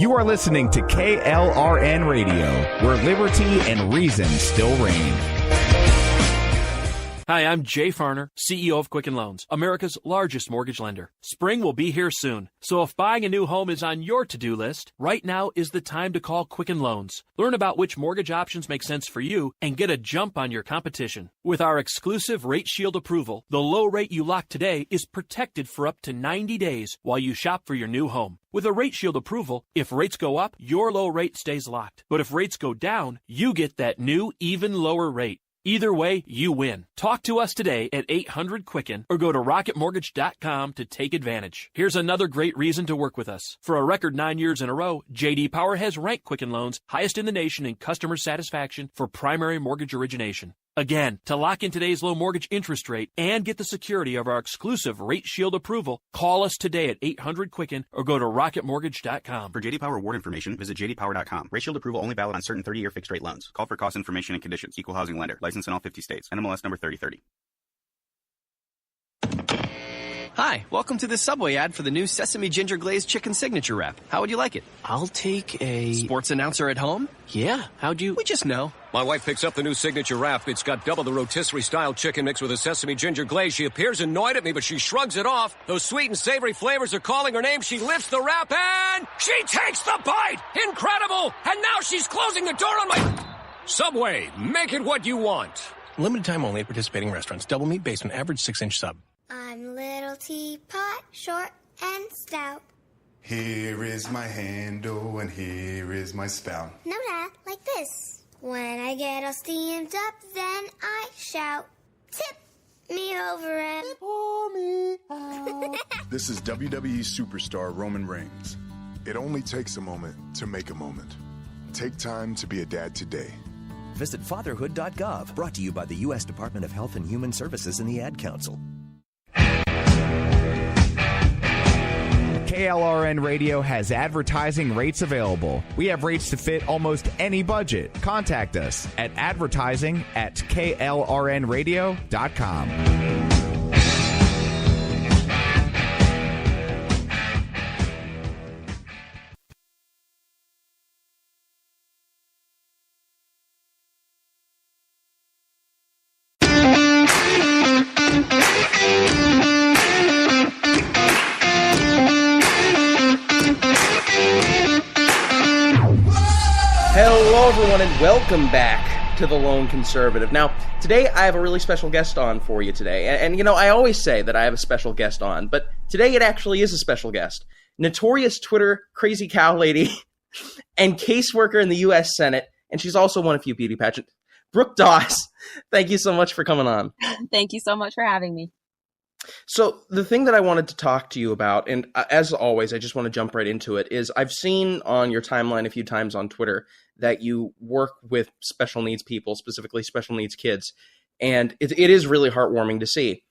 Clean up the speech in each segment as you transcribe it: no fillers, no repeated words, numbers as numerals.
You are listening to KLRN Radio, where liberty and reason still reign. Hi, I'm Jay Farner, CEO of Quicken Loans, America's largest mortgage lender. Spring will be here soon, so if buying a new home is on your to-do list, right now is the time to call Quicken Loans. Learn about which mortgage options make sense for you and get a jump on your competition. With our exclusive Rate Shield approval, the low rate you lock today is protected for up to 90 days while you shop for your new home. With a Rate Shield approval, if rates go up, your low rate stays locked. But if rates go down, you get that new, even lower rate. Either way, you win. Talk to us today at 800-QUICKEN or go to rocketmortgage.com to take advantage. Here's another great reason to work with us. For a record 9 years in a row, J.D. Power has ranked Quicken Loans highest in the nation in customer satisfaction for primary mortgage origination. Again, to lock in today's low mortgage interest rate and get the security of our exclusive Rate Shield approval, call us today at 800-QUICKEN or go to rocketmortgage.com. For J.D. Power award information, visit jdpower.com. Rate Shield approval only valid on certain 30-year fixed-rate loans. Call for cost information and conditions. Equal housing lender. License in all 50 states. NMLS number 3030. Hi, welcome to the Subway ad for the new Sesame Ginger Glazed Chicken Signature Wrap. How would you like it? I'll take a... Sports announcer at home? Yeah, how'd you... We just know. My wife picks up the new Signature Wrap. It's got double the rotisserie-style chicken mix with a sesame ginger glaze. She appears annoyed at me, but she shrugs it off. Those sweet and savory flavors are calling her name. She lifts the wrap and... she takes the bite! Incredible! And now she's closing the door on my... Subway, make it what you want. Limited time only at participating restaurants. Double meat based on average 6-inch sub. I'm little teapot, short and stout. Here is my handle and here is my spout. No, Dad, like this. When I get all steamed up, then I shout, tip me over and pour me out. This is WWE superstar Roman Reigns. It only takes a moment to make a moment. Take time to be a dad today. Visit fatherhood.gov, brought to you by the U.S. Department of Health and Human Services and the Ad Council. KLRN Radio has advertising rates available. We have rates to fit almost any budget. Contact us at advertising@klrnradio.com. Hello, everyone, and welcome back to The Lone Conservative. Now, today I have a really special guest on for you today. And you know, I always say that I have a special guest on, but today it actually is a special guest. Notorious Twitter crazy cow lady and caseworker in the U.S. Senate, and she's also won a few beauty pageants. Brooke Doss, thank you so much for coming on. Thank you so much for having me. So the thing that I wanted to talk to you about, and as always, I just want to jump right into it, is I've seen on your timeline a few times on Twitter that you work with special needs people, specifically special needs kids, and it is really heartwarming to see.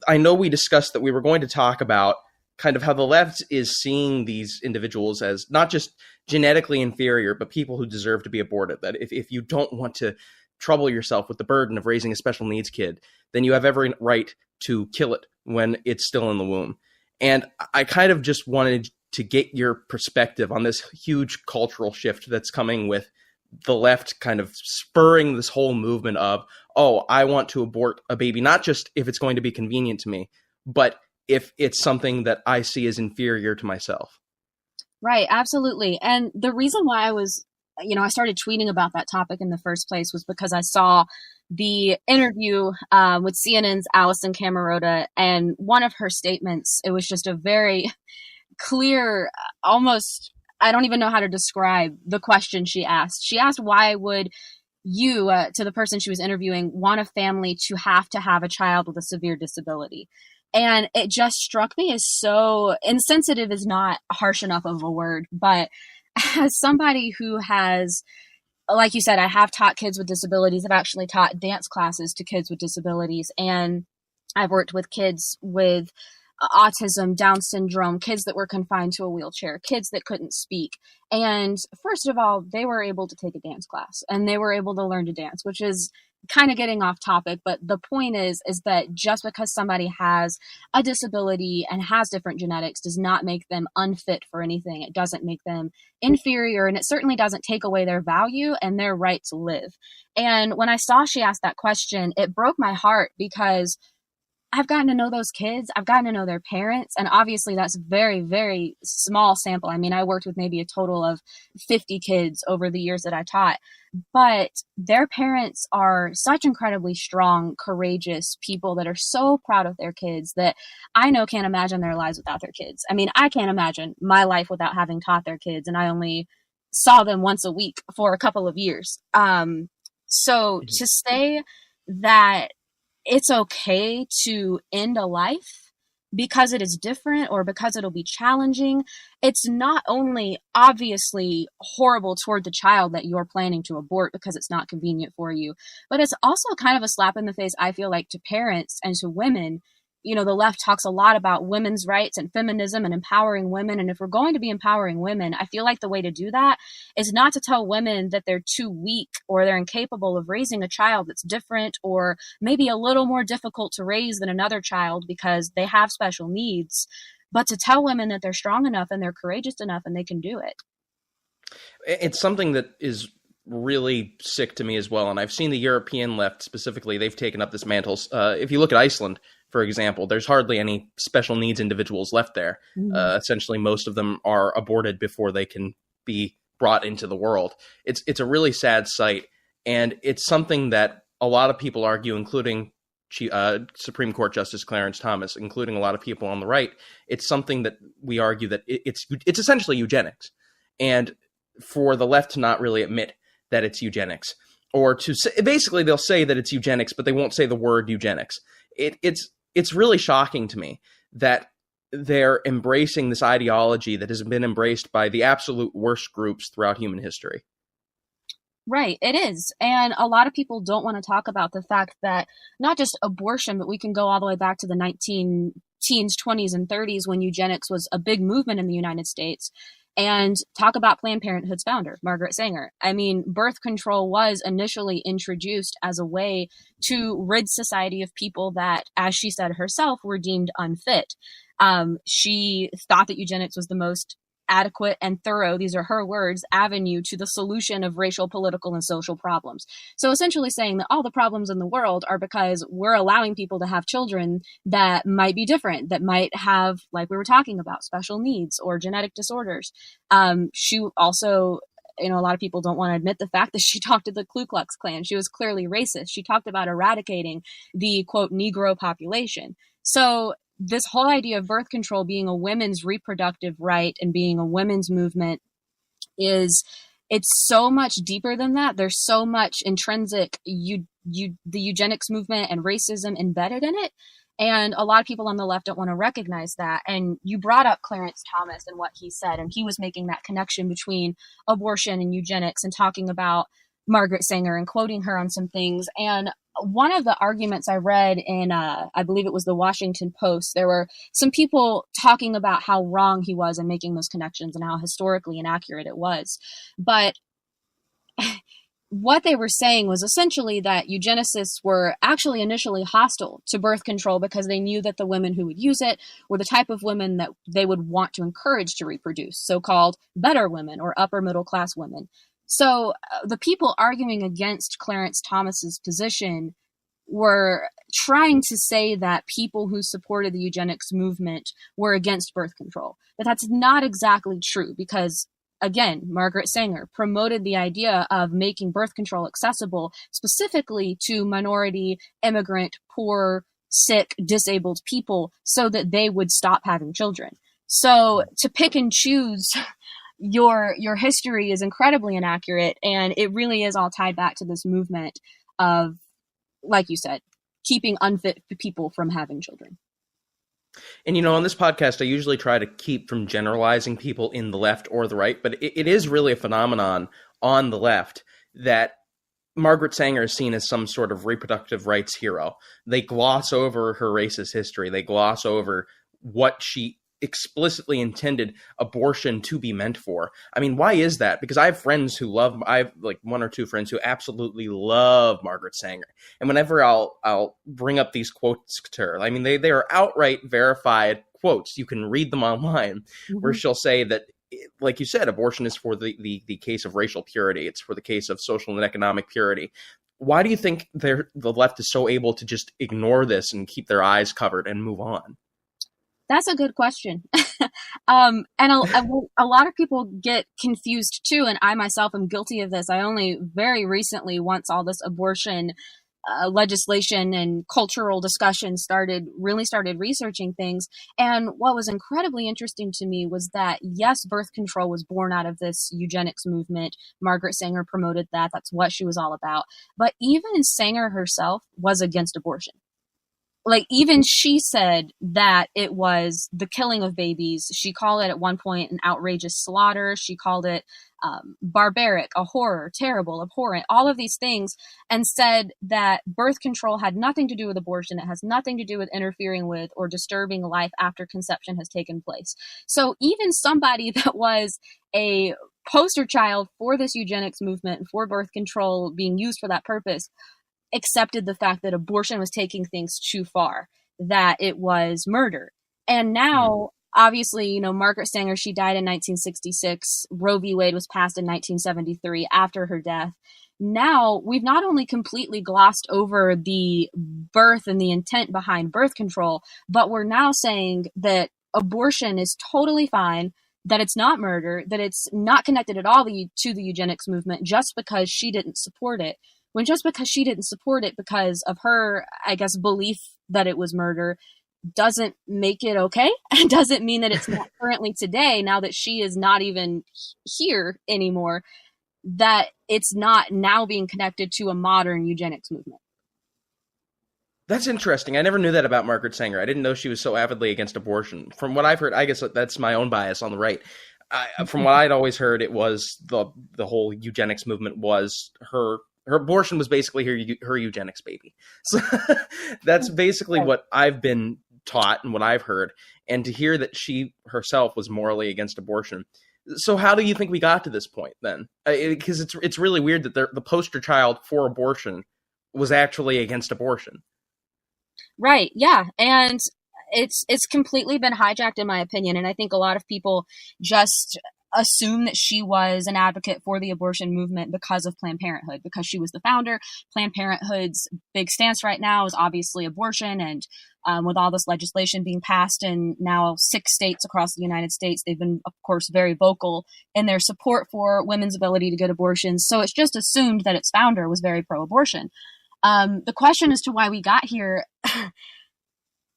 I know we discussed that we were going to talk about kind of how the left is seeing these individuals as not just genetically inferior, but people who deserve to be aborted, that if you don't want to trouble yourself with the burden of raising a special needs kid, then you have every right to kill it when it's still in the womb. And I kind of just wanted to get your perspective on this huge cultural shift that's coming with the left kind of spurring this whole movement of, oh, I want to abort a baby, not just if it's going to be convenient to me, but if it's something that I see as inferior to myself. Right, absolutely. And the reason why I started tweeting about that topic in the first place was because I saw the interview with CNN's Alison Camerota, and one of her statements, it was just a very clear, almost, I don't even know how to describe the question she asked. She asked, why would you, to the person she was interviewing, want a family to have a child with a severe disability? And it just struck me as so insensitive is not harsh enough of a word, but as somebody who has, like you said, I have taught kids with disabilities. I've actually taught dance classes to kids with disabilities. And I've worked with kids with autism, Down syndrome, kids that were confined to a wheelchair, kids that couldn't speak. And first of all, they were able to take a dance class and they were able to learn to dance, which is kind of getting off topic, but the point is that just because somebody has a disability and has different genetics does not make them unfit for anything. It doesn't make them inferior, and it certainly doesn't take away their value and their right to live. And when I saw she asked that question, it broke my heart because I've gotten to know those kids. I've gotten to know their parents. And obviously that's very, very small sample. I mean, I worked with maybe a total of 50 kids over the years that I taught, but their parents are such incredibly strong, courageous people that are so proud of their kids that I know can't imagine their lives without their kids. I mean, I can't imagine my life without having taught their kids. And I only saw them once a week for a couple of years. So to say that it's okay to end a life because it is different or because it'll be challenging, it's not only obviously horrible toward the child that you're planning to abort because it's not convenient for you, but it's also kind of a slap in the face, I feel like, to parents and to women. You know, the left talks a lot about women's rights and feminism and empowering women. And if we're going to be empowering women, I feel like the way to do that is not to tell women that they're too weak or they're incapable of raising a child that's different or maybe a little more difficult to raise than another child because they have special needs, but to tell women that they're strong enough and they're courageous enough and they can do it. It's something that is really sick to me as well. And I've seen the European left specifically, they've taken up this mantle. If you look at Iceland, for example, there's hardly any special needs individuals left there. Essentially, most of them are aborted before they can be brought into the world. It's a really sad sight. And it's something that a lot of people argue, including Supreme Court Justice Clarence Thomas, including a lot of people on the right. It's something that we argue that it's essentially eugenics. And for the left to not really admit that it's eugenics, or to say, basically they'll say that it's eugenics, but they won't say the word eugenics. It's really shocking to me that they're embracing this ideology that has been embraced by the absolute worst groups throughout human history. Right, it is. And a lot of people don't want to talk about the fact that not just abortion, but we can go all the way back to the 19 teens, 20s, and 30s when eugenics was a big movement in the United States. And talk about Planned Parenthood's founder, Margaret Sanger. I mean, birth control was initially introduced as a way to rid society of people that, as she said herself, were deemed unfit. She thought that eugenics was the most adequate and thorough, these are her words, avenue to the solution of racial, political, and social problems. So essentially saying that all the problems in the world are because we're allowing people to have children that might be different, that might have, like we were talking about, special needs or genetic disorders. She also, you know, a lot of people don't want to admit the fact that she talked to the Ku Klux Klan. She was clearly racist. She talked about eradicating the, quote, Negro population. So this whole idea of birth control being a women's reproductive right and being a women's movement it's so much deeper than that. There's so much intrinsic the eugenics movement and racism embedded in it. And a lot of people on the left don't want to recognize that. And you brought up Clarence Thomas and what he said, and he was making that connection between abortion and eugenics and talking about Margaret Sanger and quoting her on some things. And one of the arguments I read in, I believe it was the Washington Post, there were some people talking about how wrong he was in making those connections and how historically inaccurate it was. But what they were saying was essentially that eugenicists were actually initially hostile to birth control because they knew that the women who would use it were the type of women that they would want to encourage to reproduce, so-called better women or upper middle class women. So the people arguing against Clarence Thomas's position were trying to say that people who supported the eugenics movement were against birth control. But that's not exactly true because, again, Margaret Sanger promoted the idea of making birth control accessible specifically to minority, immigrant, poor, sick, disabled people so that they would stop having children. So to pick and choose your history is incredibly inaccurate, and it really is all tied back to this movement of, like you said, keeping unfit people from having children. And, you know, on this podcast, I usually try to keep from generalizing people in the left or the right, but it is really a phenomenon on the left that Margaret Sanger is seen as some sort of reproductive rights hero. They gloss over her racist history. They gloss over what she explicitly intended abortion to be meant for. I mean, why is that? Because I have friends who I have like one or two friends who absolutely love Margaret Sanger. And whenever I'll bring up these quotes to her, I mean, they are outright verified quotes. You can read them online, where she'll say that, like you said, abortion is for the case of racial purity. It's for the case of social and economic purity. Why do you think the left is so able to just ignore this and keep their eyes covered and move on? That's a good question. And a lot of people get confused too, and I myself am guilty of this. I only very recently, once all this abortion legislation and cultural discussion started researching things. And what was incredibly interesting to me was that, yes, birth control was born out of this eugenics movement. Margaret Sanger promoted that. That's what she was all about. But even Sanger herself was against abortion. Like, even she said that it was the killing of babies. She called it at one point an outrageous slaughter. She called it barbaric, a horror, terrible, abhorrent, all of these things, and said that birth control had nothing to do with abortion. It has nothing to do with interfering with or disturbing life after conception has taken place. So even somebody that was a poster child for this eugenics movement and for birth control being used for that purpose accepted the fact that abortion was taking things too far, that it was murder. And now, obviously, you know, Margaret Sanger, she died in 1966. Roe v. Wade was passed in 1973 after her death. Now, we've not only completely glossed over the birth and the intent behind birth control, but we're now saying that abortion is totally fine, that it's not murder, that it's not connected at all to the eugenics movement just because she didn't support it. When just because she didn't support it because of her, I guess, belief that it was murder doesn't make it okay. It doesn't mean that it's not currently today, now that she is not even here anymore, that it's not now being connected to a modern eugenics movement. That's interesting. I never knew that about Margaret Sanger. I didn't know she was so avidly against abortion. From what I've heard, I guess that's my own bias on the right. From what I'd always heard, it was the whole eugenics movement was her abortion was basically her eugenics baby. So that's basically what I've been taught and what I've heard. And to hear that she herself was morally against abortion. So how do you think we got to this point then? Because it's really weird that the poster child for abortion was actually against abortion. Right. Yeah. And it's completely been hijacked, in my opinion. And I think a lot of people just assume that she was an advocate for the abortion movement because of Planned Parenthood, because she was the founder. Planned Parenthood's big stance right now is obviously abortion. And with all this legislation being passed in now 6 states across the United States, they've been, of course, very vocal in their support for women's ability to get abortions. So it's just assumed that its founder was very pro-abortion. The question as to why we got here,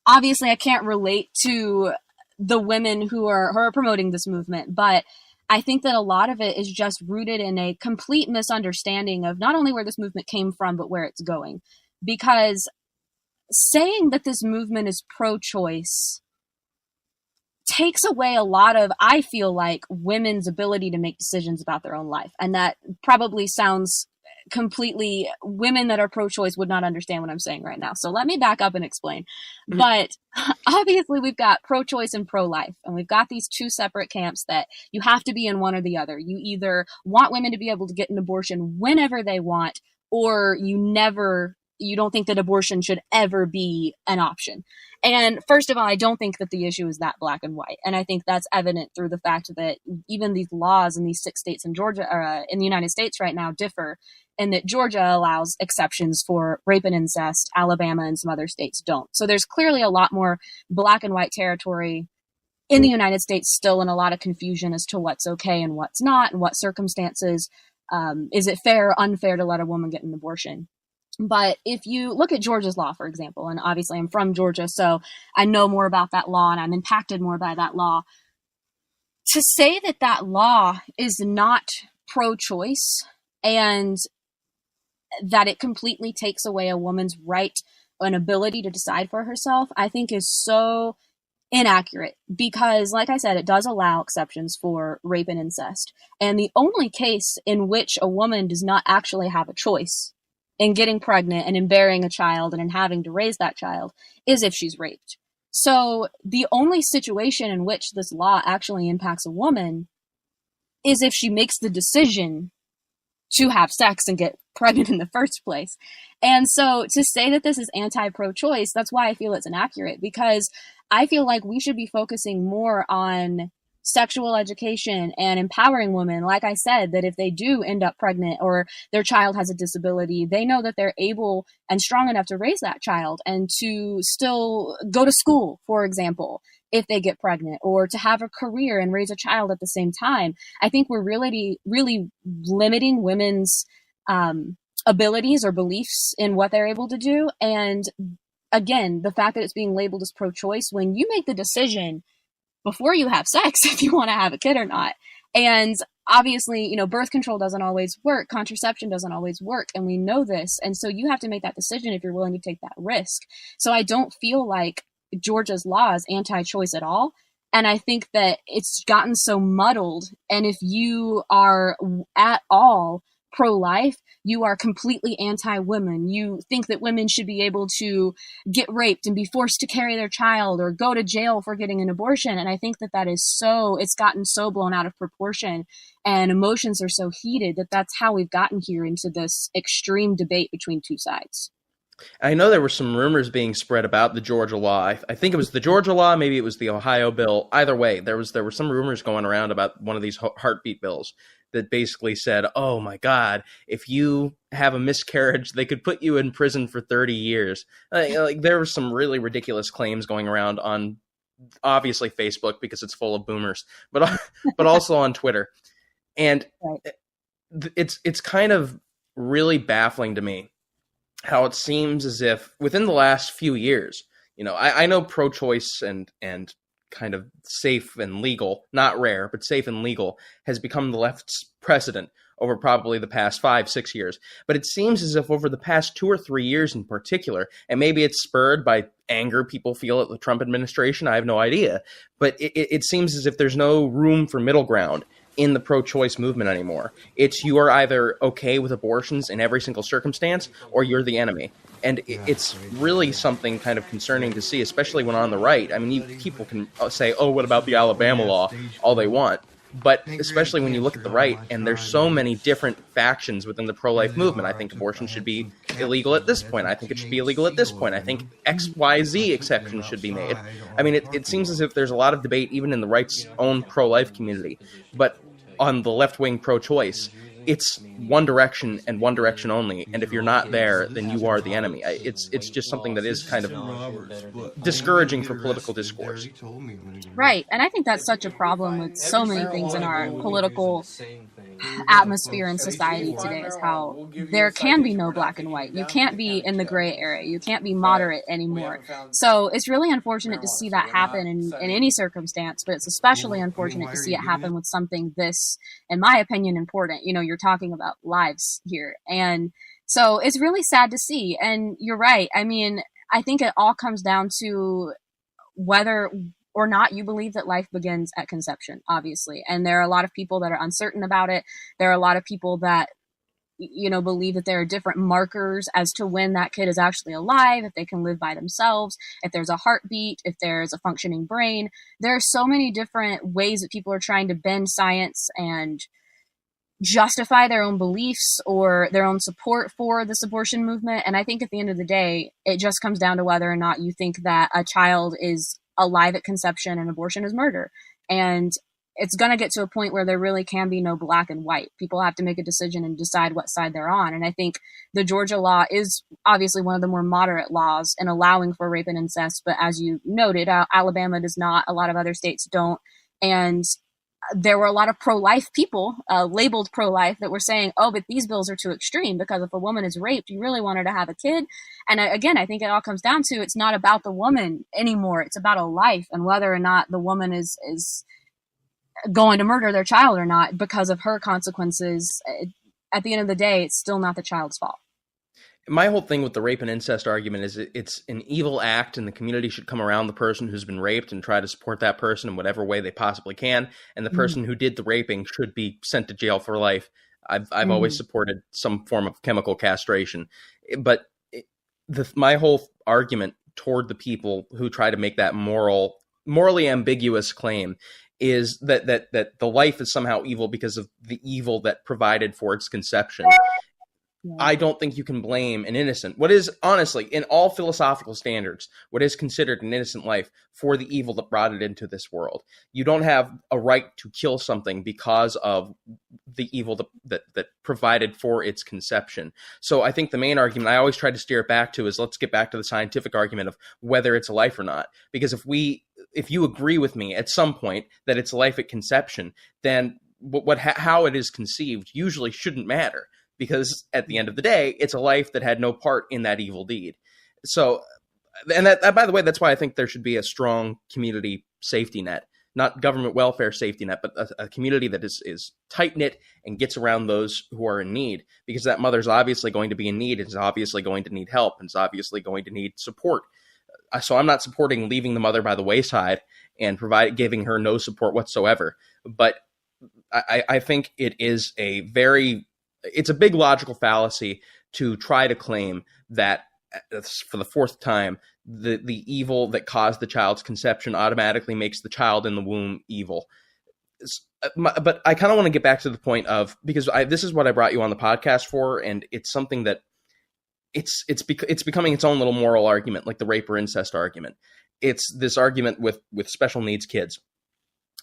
obviously I can't relate to the women who are promoting this movement, but I think that a lot of it is just rooted in a complete misunderstanding of not only where this movement came from, but where it's going. Because saying that this movement is pro-choice takes away a lot of, I feel like, women's ability to make decisions about their own life. And that probably sounds completely, women that are pro-choice would not understand what I'm saying right now. So let me back up and explain. But obviously we've got pro-choice and pro-life, and we've got these two separate camps that you have to be in one or the other. You either want women to be able to get an abortion whenever they want, or you don't think that abortion should ever be an option. And first of all, I don't think that the issue is that black and white. And I think that's evident through the fact that even these laws in these 6 states in Georgia, in the United States right now, differ, and that Georgia allows exceptions for rape and incest, Alabama and some other states don't. So there's clearly a lot more black and white territory in the United States still, and a lot of confusion as to what's okay and what's not, and what circumstances, is it fair or unfair to let a woman get an abortion. But if you look at Georgia's law, for example, and obviously I'm from Georgia, so I know more about that law and I'm impacted more by that law. To say that that law is not pro-choice and that it completely takes away a woman's right and ability to decide for herself, I think is so inaccurate, because like I said, it does allow exceptions for rape and incest. And the only case in which a woman does not actually have a choice in getting pregnant and in bearing a child and in having to raise that child is if she's raped. So the only situation in which this law actually impacts a woman is if she makes the decision to have sex and get pregnant in the first place. And so to say that this is anti-pro-choice, that's why I feel it's inaccurate, because I feel like we should be focusing more on sexual education and empowering women. Like I said, that if they do end up pregnant or their child has a disability, they know that they're able and strong enough to raise that child and to still go to school, for example, if they get pregnant, or to have a career and raise a child at the same time. I think we're really limiting women's abilities or beliefs in what they're able to do. And again, the fact that it's being labeled as pro-choice, when you make the decision before you have sex if you want to have a kid or not. And obviously, you know, birth control doesn't always work, contraception doesn't always work, and we know this. And so you have to make that decision if you're willing to take that risk. So I don't feel like Georgia's law is anti-choice at all. And I think that it's gotten so muddled. And if you are at all pro-life, you are completely anti-women. You think that women should be able to get raped and be forced to carry their child or go to jail for getting an abortion. And I think that it's gotten so blown out of proportion, and emotions are so heated that that's how we've gotten here into this extreme debate between two sides. I know there were some rumors being spread about the Georgia law. I think it was the Georgia law, maybe it was the Ohio bill. Either way, there were some rumors going around about one of these heartbeat bills that basically said, oh my God, if you have a miscarriage, they could put you in prison for 30 years. Like there were some really ridiculous claims going around on, obviously, Facebook, because it's full of boomers, but also on Twitter. And it's kind of really baffling to me how it seems as if within the last few years, you know, I know pro-choice and kind of safe and legal, not rare, but safe and legal, has become the left's precedent over probably the past 5-6 years. But it seems as if over the past 2 or 3 years in particular, and maybe it's spurred by anger people feel at the Trump administration, I have no idea, but it seems as if there's no room for middle ground in the pro-choice movement anymore. It's you are either okay with abortions in every single circumstance, or you're the enemy. And it's really something kind of concerning to see, especially when on the right. I mean, people can say, oh, what about the Alabama law, all they want. But especially when you look at the right, and there's so many different factions within the pro-life movement. I think abortion should be illegal at this point. I think it should be illegal at this point. I think XYZ exceptions should be made. I mean, it seems as if there's a lot of debate even in the right's own pro-life community. But on the left-wing pro-choice, it's one direction and one direction only, and if you're not there, then you are the enemy. It's just something that is kind of discouraging for political discourse. Right, and I think that's such a problem with so many things in our political atmosphere in society today, is how there can be no black and white. You can't be in the gray area. You can't be moderate anymore. So it's really unfortunate to see that happen in any circumstance, but it's especially unfortunate to see it happen with something this, in my opinion, important. You know, you're talking about lives here. And so it's really sad to see. And you're right. I mean, I think it all comes down to whether or not you believe that life begins at conception, obviously. And there are a lot of people that are uncertain about it. There are a lot of people that, you know, believe that there are different markers as to when that kid is actually alive, if they can live by themselves, if there's a heartbeat, if there's a functioning brain. There are so many different ways that people are trying to bend science and justify their own beliefs or their own support for this abortion movement. And I think at the end of the day, it just comes down to whether or not you think that a child is alive at conception and abortion is murder. And it's going to get to a point where there really can be no black and white. People have to make a decision and decide what side they're on. And I think the Georgia law is obviously one of the more moderate laws in allowing for rape and incest. But as you noted, Alabama does not. A lot of other states don't. And there were a lot of pro-life people labeled pro-life that were saying, oh, but these bills are too extreme because if a woman is raped, you really want her to have a kid. And again, I think it all comes down to it's not about the woman anymore. It's about a life and whether or not the woman is going to murder their child or not because of her consequences. At the end of the day, it's still not the child's fault. My whole thing with the rape and incest argument is it's an evil act, and the community should come around the person who's been raped and try to support that person in whatever way they possibly can. And the person who did the raping should be sent to jail for life. I've always supported some form of chemical castration. But my whole argument toward the people who try to make that morally ambiguous claim is that the life is somehow evil because of the evil that provided for its conception. I don't think you can blame an innocent, what is honestly, in all philosophical standards, what is considered an innocent life for the evil that brought it into this world. You don't have a right to kill something because of the evil that provided for its conception. So I think the main argument I always try to steer it back to is, let's get back to the scientific argument of whether it's a life or not. Because if you agree with me at some point that it's life at conception, then how it is conceived usually shouldn't matter. Because at the end of the day, it's a life that had no part in that evil deed. So, and that by the way, that's why I think there should be a strong community safety net, not government welfare safety net, but a community that is tight-knit and gets around those who are in need, because that mother's obviously going to be in need, is obviously going to need help, and is obviously going to need support. So I'm not supporting leaving the mother by the wayside and giving her no support whatsoever. But I think it is it's a big logical fallacy to try to claim that, for the fourth time, the evil that caused the child's conception automatically makes the child in the womb evil. But I kind of want to get back to the point of, because this is what I brought you on the podcast for, and it's something that it's becoming its own little moral argument, like the rape or incest argument. It's this argument with special needs kids.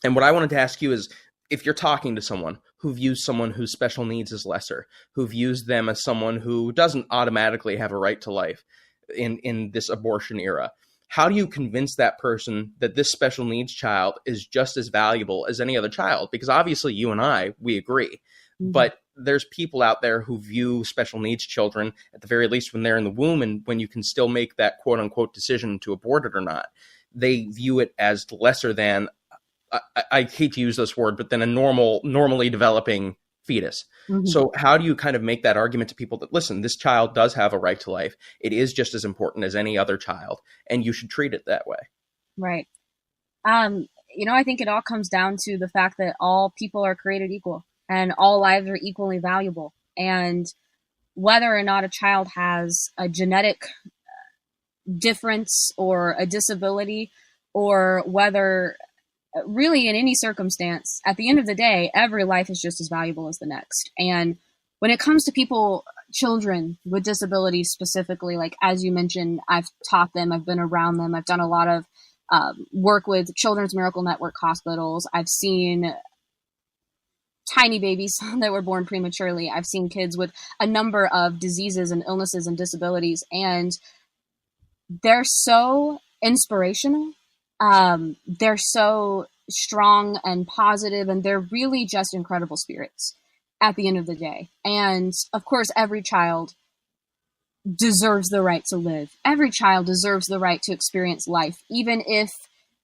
And what I wanted to ask you is, if you're talking to someone who views someone whose special needs as lesser, who views them as someone who doesn't automatically have a right to life in this abortion era, how do you convince that person that this special needs child is just as valuable as any other child? Because obviously you and we agree, but there's people out there who view special needs children, at the very least when they're in the womb and when you can still make that quote unquote decision to abort it or not, they view it as lesser than, I hate to use this word, but then a normally developing fetus. Mm-hmm. So how do you kind of make that argument to people that, listen, this child does have a right to life. It is just as important as any other child, and you should treat it that way. Right. I think it all comes down to the fact that all people are created equal and all lives are equally valuable. And whether or not a child has a genetic difference or a disability, or whether really in any circumstance, at the end of the day, every life is just as valuable as the next. And when it comes to children with disabilities specifically, like as you mentioned, I've taught them, I've been around them, I've done a lot of work with Children's Miracle Network hospitals. I've seen tiny babies that were born prematurely. I've seen kids with a number of diseases and illnesses and disabilities, and they're so inspirational. They're so strong and positive, and they're really just incredible spirits at the end of the day. And of course, every child deserves the right to live. Every child deserves the right to experience life, even if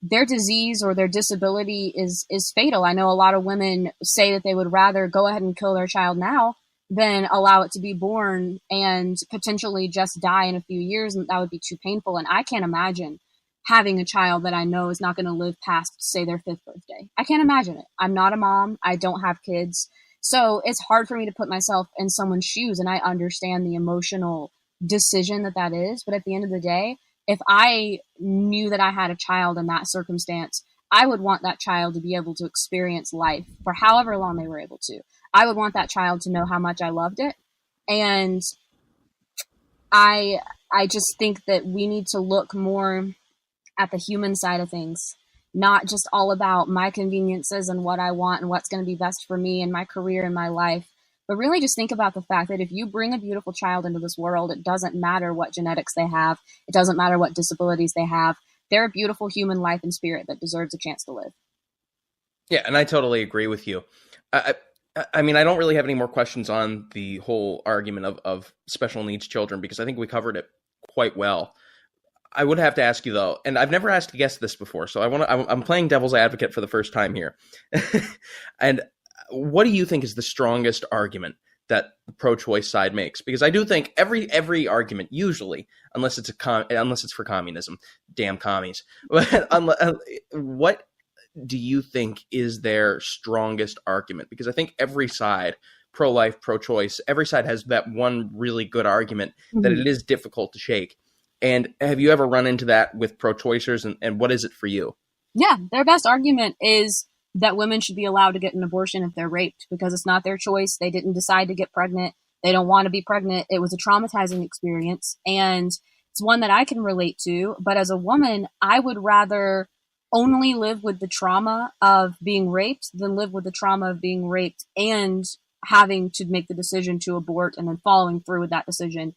their disease or their disability is fatal. I know a lot of women say that they would rather go ahead and kill their child now than allow it to be born and potentially just die in a few years, and that would be too painful. And I can't imagine having a child that I know is not going to live past, say, their 5th birthday. I can't imagine it. I'm not a mom. I don't have kids. So it's hard for me to put myself in someone's shoes, and I understand the emotional decision that is. But at the end of the day, if I knew that I had a child in that circumstance, I would want that child to be able to experience life for however long they were able to. I would want that child to know how much I loved it. And I just think that we need to look more at the human side of things, not just all about my conveniences and what I want and what's going to be best for me and my career and my life, but really just think about the fact that if you bring a beautiful child into this world, it doesn't matter what genetics they have. It doesn't matter what disabilities they have. They're a beautiful human life and spirit that deserves a chance to live. Yeah, and I totally agree with you. I mean, I don't really have any more questions on the whole argument of special needs children, because I think we covered it quite well. I would have to ask you, though, and I've never asked a guest this before, so I'm playing devil's advocate for the first time here. And what do you think is the strongest argument that the pro-choice side makes? Because I do think every argument, usually, unless it's for communism, damn commies. What do you think is their strongest argument? Because I think every side, pro-life, pro-choice, every side has that one really good argument that it is difficult to shake. And have you ever run into that with pro-choicers, and what is it for you? Yeah, their best argument is that women should be allowed to get an abortion if they're raped because it's not their choice. They didn't decide to get pregnant. They don't want to be pregnant. It was a traumatizing experience, and it's one that I can relate to. But as a woman, I would rather only live with the trauma of being raped than live with the trauma of being raped and having to make the decision to abort and then following through with that decision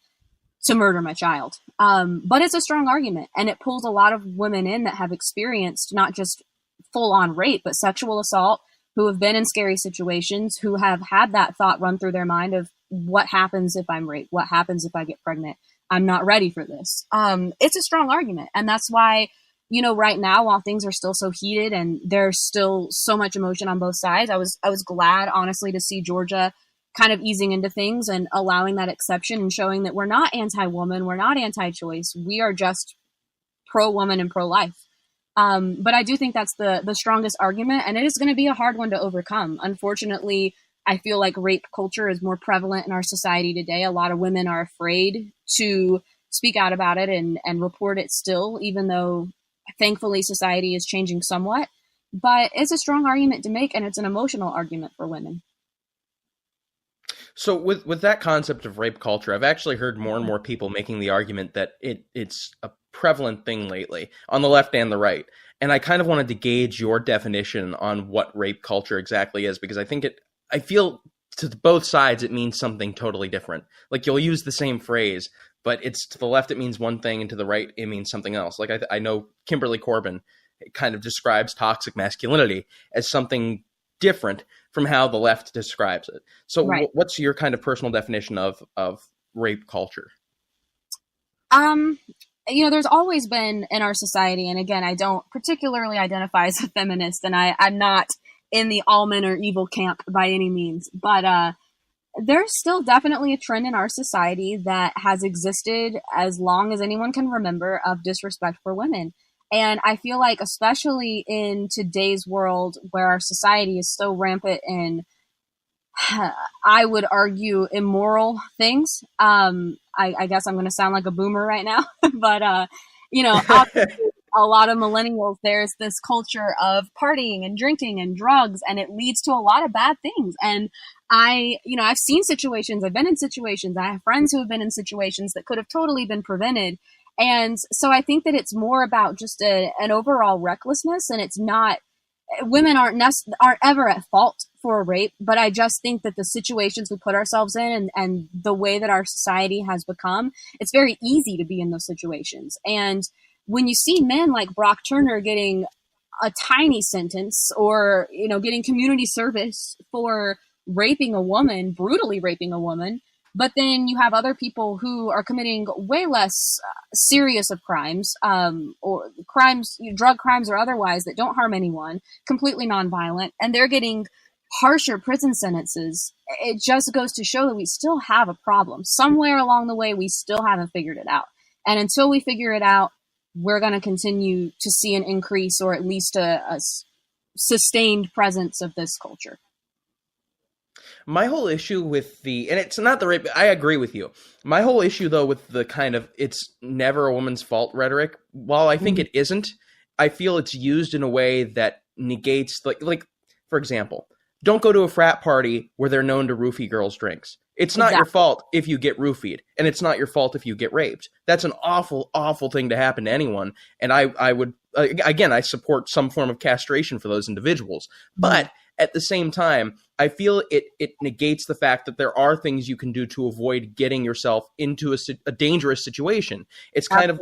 to murder my child. But it's a strong argument, and it pulls a lot of women in that have experienced not just full-on rape, but sexual assault, who have been in scary situations, who have had that thought run through their mind of what happens if I'm raped? What happens if I get pregnant? I'm not ready for this. It's a strong argument. And that's why, you know, right now, while things are still so heated and there's still so much emotion on both sides, I was glad, honestly, to see Georgia kind of easing into things and allowing that exception and showing that we're not anti-woman, we're not anti-choice, we are just pro-woman and pro-life. But I do think that's the strongest argument, and it is going to be a hard one to overcome. Unfortunately, I feel like rape culture is more prevalent in our society today. A lot of women are afraid to speak out about it and report it still, even though thankfully society is changing somewhat. But it's a strong argument to make, and it's an emotional argument for women. So with that concept of rape culture, I've actually heard more and more people making the argument that it's a prevalent thing lately on the left and the right. And I kind of wanted to gauge your definition on what rape culture exactly is, because I feel to both sides it means something totally different. Like, you'll use the same phrase, but it's to the left it means one thing, and to the right it means something else. Like, I know Kimberly Corbin kind of describes toxic masculinity as something different from how the left describes it. So right. What's your kind of personal definition of rape culture? You know, there's always been in our society, and again, I don't particularly identify as a feminist, and I'm not in the all men are evil camp by any means, but there's still definitely a trend in our society that has existed as long as anyone can remember of disrespect for women. And I feel like, especially in today's world where our society is so rampant in, I would argue, immoral things. I guess I'm going to sound like a boomer right now, but, you know, a lot of millennials, there's this culture of partying and drinking and drugs, and it leads to a lot of bad things. And I've seen situations, I've been in situations, I have friends who have been in situations that could have totally been prevented. And so I think that it's more about just an overall recklessness, and it's not, women aren't ever at fault for a rape, but I just think that the situations we put ourselves in and the way that our society has become, it's very easy to be in those situations. And when you see men like Brock Turner getting a tiny sentence, or, you know, getting community service for raping a woman, brutally raping a woman, but then you have other people who are committing way less serious of crimes, or crimes, drug crimes or otherwise, that don't harm anyone, completely nonviolent, and they're getting harsher prison sentences. It just goes to show that we still have a problem. Somewhere along the way, we still haven't figured it out. And until we figure it out, we're going to continue to see an increase, or at least a sustained presence of this culture. My whole issue with and it's not the rape, I agree with you. My whole issue, though, with the kind of it's never a woman's fault rhetoric, while I think it isn't, I feel it's used in a way that negates, like for example, don't go to a frat party where they're known to roofie girls' drinks. It's not your fault if you get roofied, and it's not your fault if you get raped. That's an awful, awful thing to happen to anyone. And I would, again, I support some form of castration for those individuals. But at the same time, I feel it negates the fact that there are things you can do to avoid getting yourself into a dangerous situation. It's kind of,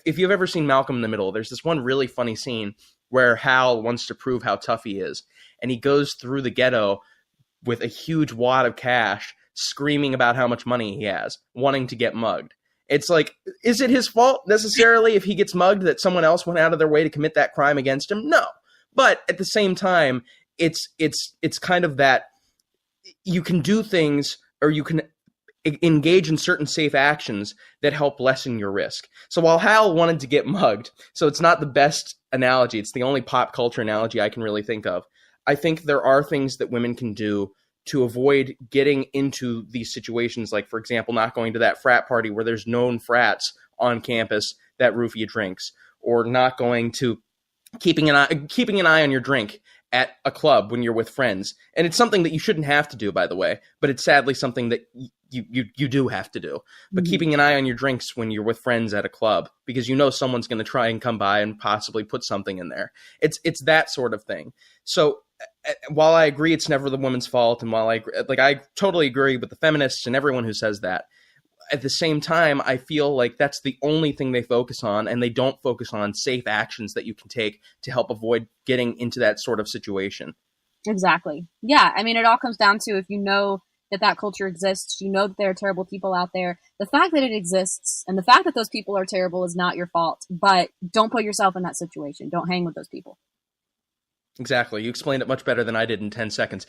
if you've ever seen Malcolm in the Middle, there's this one really funny scene where Hal wants to prove how tough he is. And he goes through the ghetto with a huge wad of cash, screaming about how much money he has, wanting to get mugged. It's like, is it his fault necessarily if he gets mugged that someone else went out of their way to commit that crime against him? No. But at the same time, it's kind of that you can do things, or you can engage in certain safe actions that help lessen your risk. So while Hal wanted to get mugged, so it's not the best analogy, it's the only pop culture analogy I can really think of, I think there are things that women can do to avoid getting into these situations, like, for example, not going to that frat party where there's known frats on campus that roofie drinks, or not going to keeping an eye on your drink at a club when you're with friends. And it's something that you shouldn't have to do, by the way, but it's sadly something that you do have to do. But keeping an eye on your drinks when you're with friends at a club, because you know someone's going to try and come by and possibly put something in there. It's that sort of thing. So while I agree it's never the woman's fault, and while I totally agree with the feminists and everyone who says that, at the same time, I feel like that's the only thing they focus on, and they don't focus on safe actions that you can take to help avoid getting into that sort of situation. Exactly. Yeah. I mean, it all comes down to, if you know that culture exists, you know that there are terrible people out there. The fact that it exists and the fact that those people are terrible is not your fault, but don't put yourself in that situation. Don't hang with those people. Exactly. You explained it much better than I did in 10 seconds.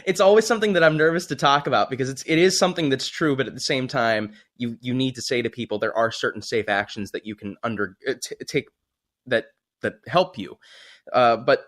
It's always something that I'm nervous to talk about, because it is something that's true, but at the same time, you need to say to people there are certain safe actions that you can take that help you. But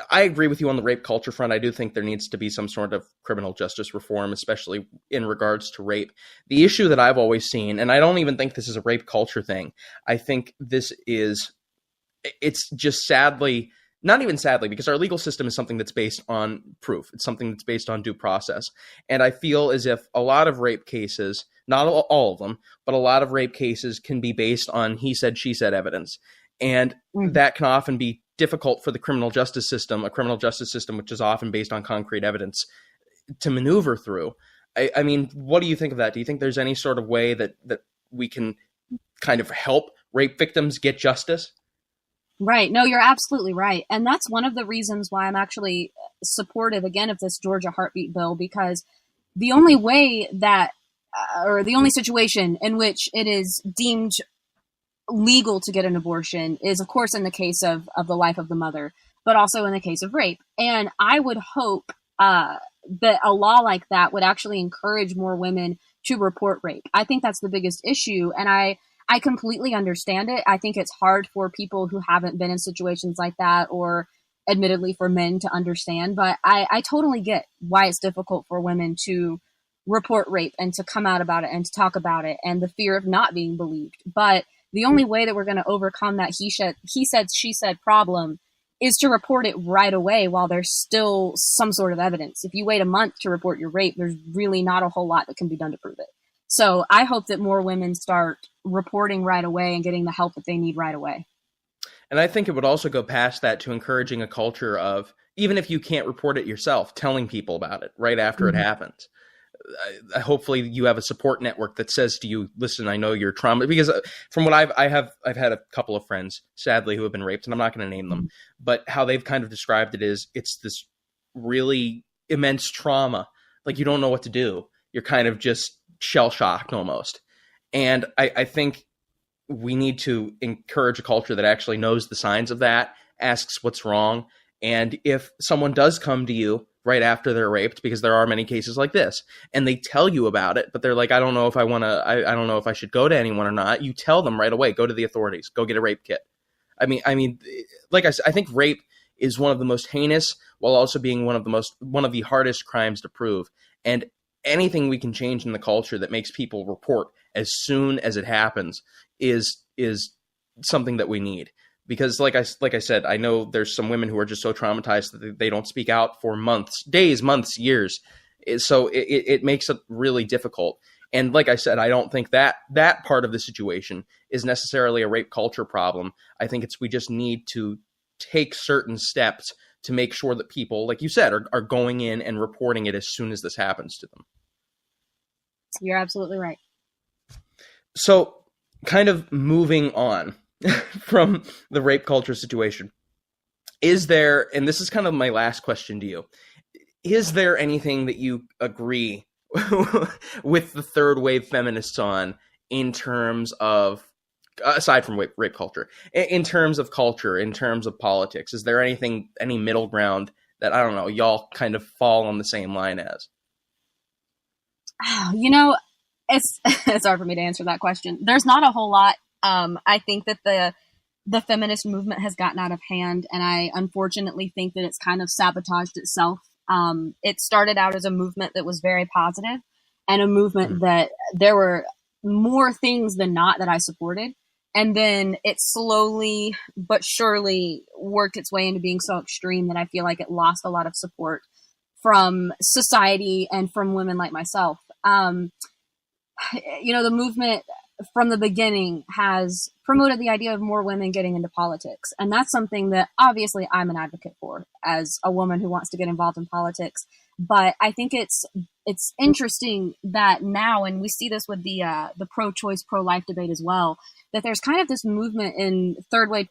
I agree with you on the rape culture front. I do think there needs to be some sort of criminal justice reform, especially in regards to rape. The issue that I've always seen, and I don't even think this is a rape culture thing, I think it's just sadly, not even sadly, because our legal system is something that's based on proof. It's something that's based on due process. And I feel as if a lot of rape cases, not all of them, but a lot of rape cases can be based on he said, she said evidence. And that can often be difficult for the criminal justice system, a criminal justice system which is often based on concrete evidence, to maneuver through. I mean, what do you think of that? Do you think there's any sort of way that we can kind of help rape victims get justice? Right. No, you're absolutely right. And that's one of the reasons why I'm actually supportive, again, of this Georgia heartbeat bill, because the only way that, or the only situation in which it is deemed legal to get an abortion is, of course, in the case of the life of the mother, but also in the case of rape. And I would hope that a law like that would actually encourage more women to report rape. I think that's the biggest issue. And I completely understand it. I think it's hard for people who haven't been in situations like that, or admittedly for men to understand, but I totally get why it's difficult for women to report rape and to come out about it and to talk about it, and the fear of not being believed. But the only way that we're going to overcome that he said, she said problem is to report it right away while there's still some sort of evidence. If you wait a month to report your rape, there's really not a whole lot that can be done to prove it. So I hope that more women start reporting right away and getting the help that they need right away. And I think it would also go past that to encouraging a culture of, even if you can't report it yourself, telling people about it right after it happens. Hopefully you have a support network that says to you, listen, I know you're trauma, because from what I've had a couple of friends, sadly, who have been raped, and I'm not going to name them, but how they've kind of described it is it's this really immense trauma. Like, you don't know what to do. You're kind of just shell shocked almost. And I think we need to encourage a culture that actually knows the signs of that, asks what's wrong. And if someone does come to you right after they're raped, because there are many cases like this, and they tell you about it, but they're like, I don't know if I want to, I don't know if I should go to anyone or not. You tell them right away, go to the authorities, go get a rape kit. I mean, like I said, I think rape is one of the most heinous, while also being one of the hardest crimes to prove. And anything we can change in the culture that makes people report as soon as it happens is something that we need. Because like I said, I know there's some women who are just so traumatized that they don't speak out for days, months, years. So it makes it really difficult. And like I said, I don't think that part of the situation is necessarily a rape culture problem. I think we just need to take certain steps to make sure that people, like you said, are going in and reporting it as soon as this happens to them. You're absolutely right. So kind of moving on from the rape culture situation, is there, and this is kind of my last question to you, is there anything that you agree with the third wave feminists on, in terms of, aside from rape culture, in terms of culture, in terms of politics? Is there any middle ground that, I don't know, y'all kind of fall on the same line as? You know, it's hard for me to answer that question. There's not a whole lot. I think that the feminist movement has gotten out of hand, and I unfortunately think that it's kind of sabotaged itself It started out as a movement that was very positive and a movement that there were more things than not that I supported. And then it slowly but surely worked its way into being so extreme that I feel like it lost a lot of support from society and from women like myself. The movement from the beginning has promoted the idea of more women getting into politics. And that's something that obviously I'm an advocate for as a woman who wants to get involved in politics. But I think it's interesting that now, and we see this with the pro-choice, pro-life debate as well, that there's kind of this movement in third wave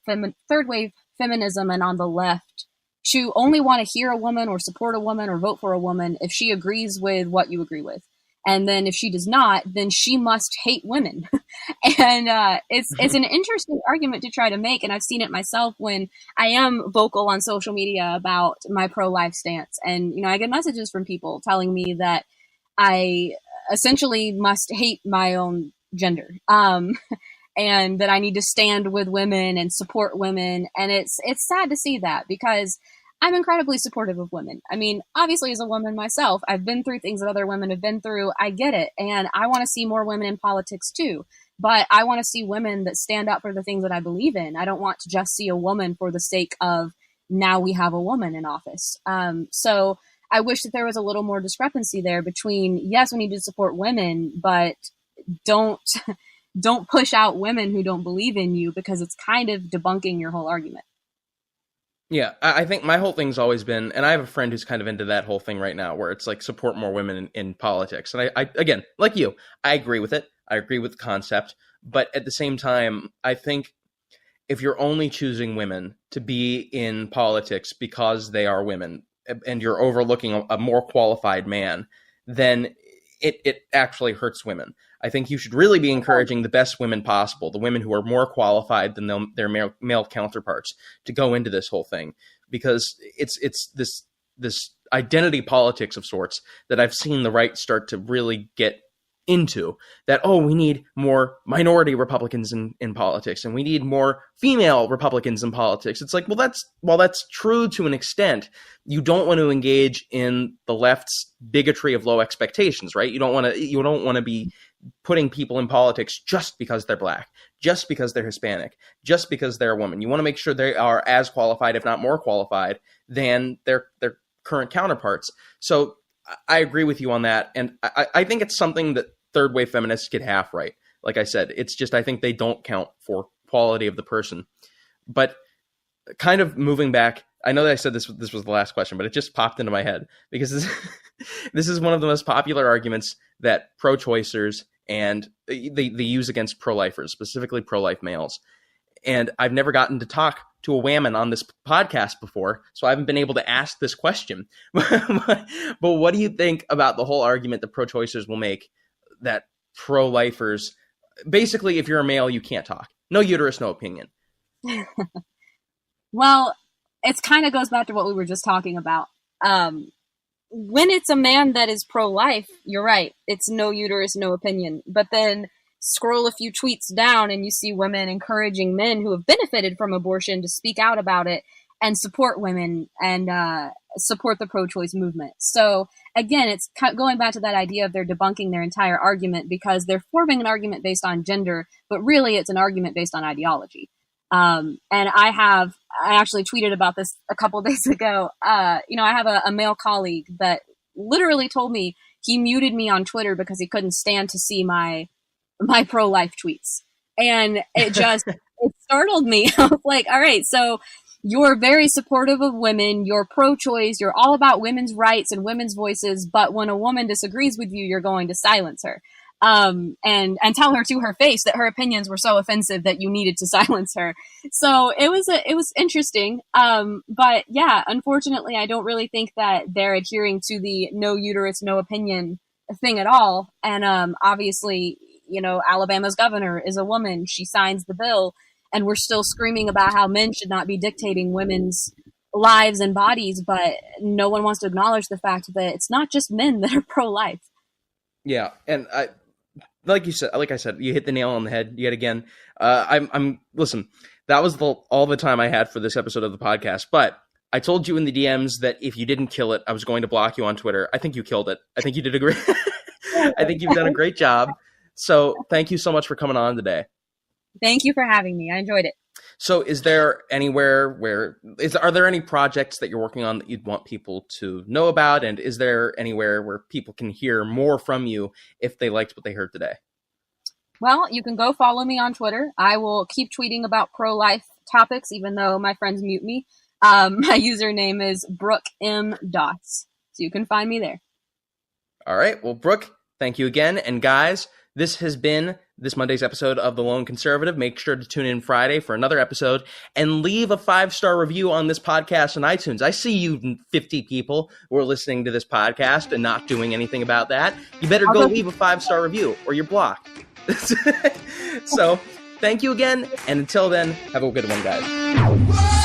feminism and on the left to only want to hear a woman or support a woman or vote for a woman if she agrees with what you agree with. And then if she does not, then she must hate women. And it's an interesting argument to try to make. And I've seen it myself when I am vocal on social media about my pro-life stance. And, I get messages from people telling me that I essentially must hate my own gender. And that I need to stand with women and support women. And it's sad to see that because I'm incredibly supportive of women. I mean, obviously as a woman myself, I've been through things that other women have been through. I get it. And I want to see more women in politics too. But I want to see women that stand up for the things that I believe in. I don't want to just see a woman for the sake of now we have a woman in office. So I wish that there was a little more discrepancy there between, yes, we need to support women, but don't push out women who don't believe in you because it's kind of debunking your whole argument. Yeah, I think my whole thing's always been, and I have a friend who's kind of into that whole thing right now, where it's like support more women in politics. And I again, like you, I agree with it. I agree with the concept. But at the same time, I think if you're only choosing women to be in politics because they are women and you're overlooking a more qualified man, then it actually hurts women. I think you should really be encouraging the best women possible, the women who are more qualified than their male counterparts, to go into this whole thing, because it's this identity politics of sorts that I've seen the right start to really get into, that, we need more minority Republicans in politics and we need more female Republicans in politics. It's like, while that's true to an extent, you don't want to engage in the left's bigotry of low expectations, right? You don't want to be putting people in politics just because they're black, just because they're Hispanic, just because they're a woman. You want to make sure they are as qualified, if not more qualified, than their current counterparts. So I agree with you on that. And I think it's something that third wave feminists get half right. Like I said, it's just, I think they don't count for quality of the person. But kind of moving back, I know that I said this was the last question, but it just popped into my head because this is one of the most popular arguments that pro-choicers and they use against pro-lifers, specifically pro-life males. And I've never gotten to talk to a whammon on this podcast before, so I haven't been able to ask this question. But what do you think about the whole argument that pro-choicers will make that pro-lifers, basically, if you're a male, you can't talk. No uterus, no opinion. Well, it kind of goes back to what we were just talking about. When it's a man that is pro-life, you're right. It's no uterus, no opinion. But then scroll a few tweets down and you see women encouraging men who have benefited from abortion to speak out about it and support women and support the pro-choice movement. So again, it's going back to that idea of they're debunking their entire argument because they're forming an argument based on gender, but really it's an argument based on ideology. And I actually tweeted about this a couple of days ago. I have a male colleague that literally told me he muted me on Twitter because he couldn't stand to see my pro-life tweets. And it startled me. I was like, all right, so you're very supportive of women, you're pro-choice, you're all about women's rights and women's voices, but when a woman disagrees with you, you're going to silence her. And tell her to her face that her opinions were so offensive that you needed to silence her. So it was interesting. But yeah, unfortunately, I don't really think that they're adhering to the no uterus, no opinion thing at all. And obviously, Alabama's governor is a woman. She signs the bill, and we're still screaming about how men should not be dictating women's lives and bodies. But no one wants to acknowledge the fact that it's not just men that are pro-life. Yeah, and like I said, you hit the nail on the head yet again. Listen, that was all the time I had for this episode of the podcast, but I told you in the DMs that if you didn't kill it, I was going to block you on Twitter. I think you killed it. I think you did a great. I think you've done a great job. So thank you so much for coming on today. Thank you for having me. I enjoyed it. So is there anywhere are there any projects that you're working on that you'd want people to know about? And is there anywhere where people can hear more from you if they liked what they heard today? Well, you can go follow me on Twitter. I will keep tweeting about pro-life topics, even though my friends mute me. My username is Brooke M. Dots. So you can find me there. All right. Well, Brooke, thank you again. And guys, this has been this Monday's episode of The Lone Conservative. Make sure to tune in Friday for another episode and leave a 5-star review on this podcast on iTunes. I see you 50 people who are listening to this podcast and not doing anything about that. You better go leave a 5-star review or you're blocked. So thank you again. And until then, have a good one, guys.